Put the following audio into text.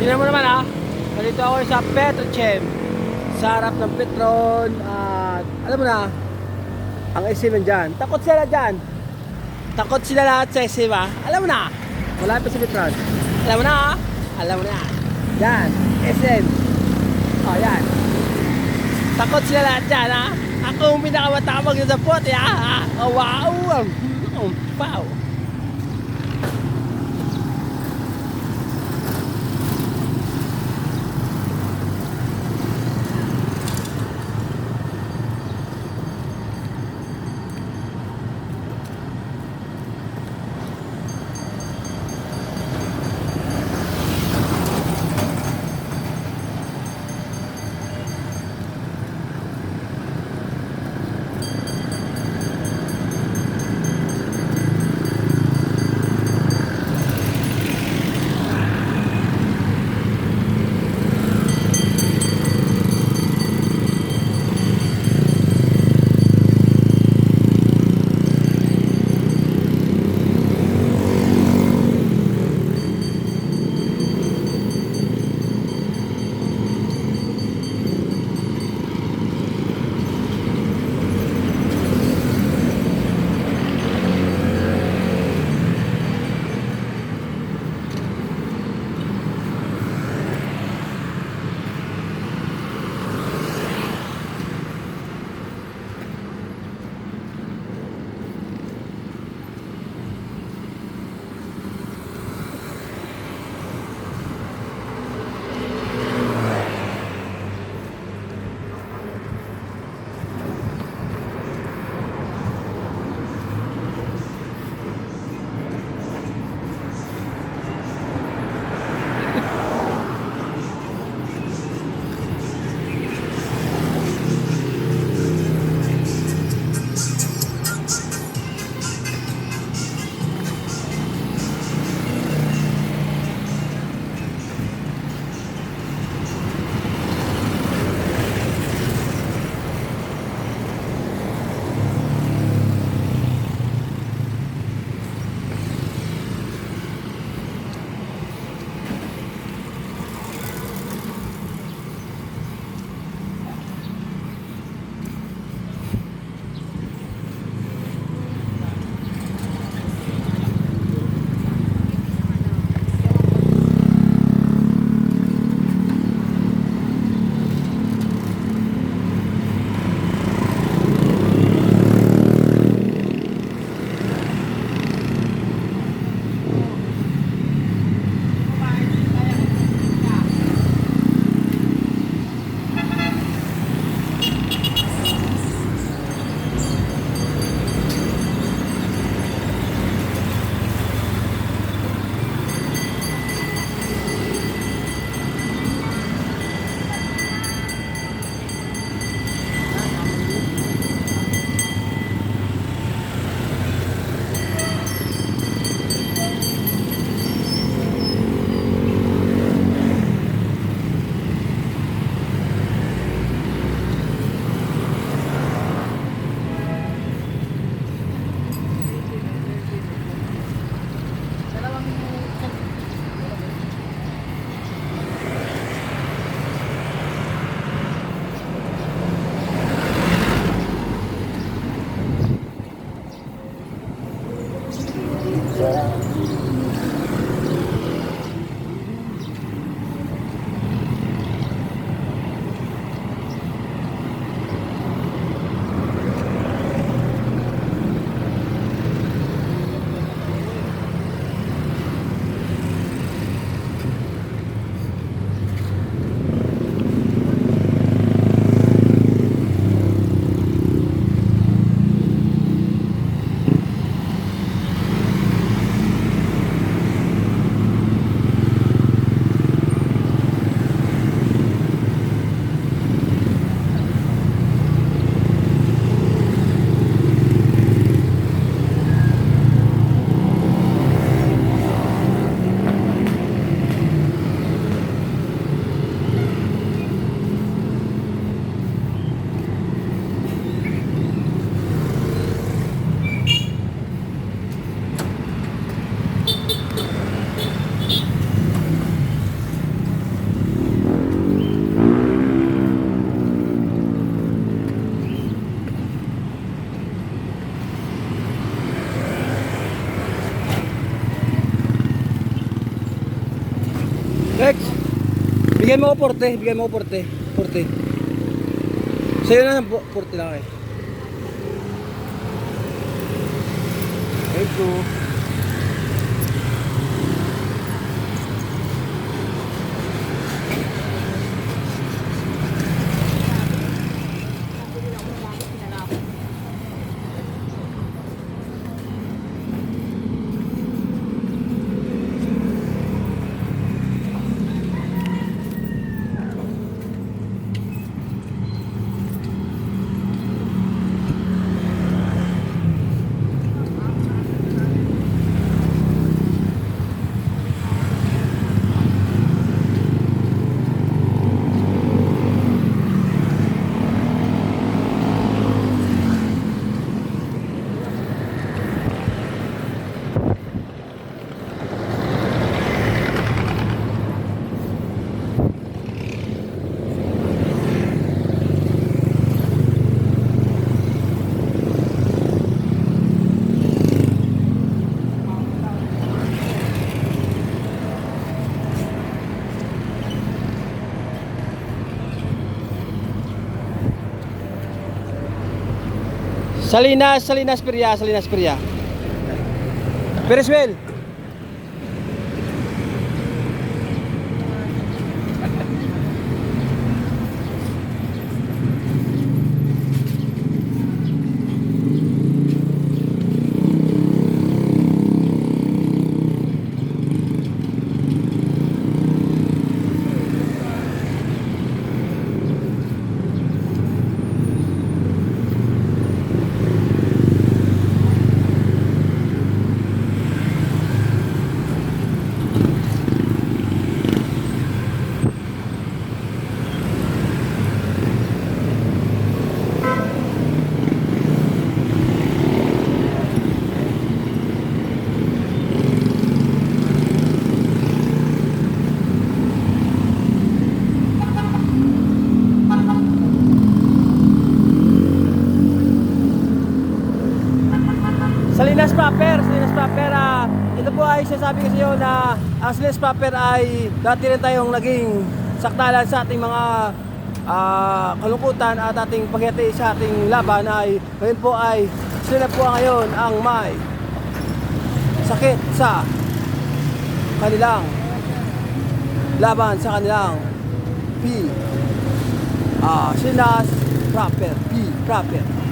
Tingnan mo naman ha. Nandito ako sa Petrochem. Sa harap ng Petron. At alam mo na, ang SM nandyan. Takot sila dyan. Takot sila lahat sa SM ha. Alam mo na. Wala pa si Petron. Alam mo na ha. Alam mo na. Yan. SM. O yan. Takot sila lahat dyan ha. Ako ang pinakamatapag sa puti ha. Oh, wow. Wow. Lex, bigyan mo ko 40, bigyan mo ko 40. 40. Sa'yo na, 40 lang eh. Thank you. Salinas Peria. Pereswell. Salinas Proper, ito po ay sinasabi ko sa iyo na ang Salinas Proper ay dati rin tayong naging sakdalan sa ating mga kalungkutan at ating paghati sa ating laban ay ngayon po ay sila po ngayon ang may sakit sa kanilang laban sa kanilang Salinas Proper, Proper.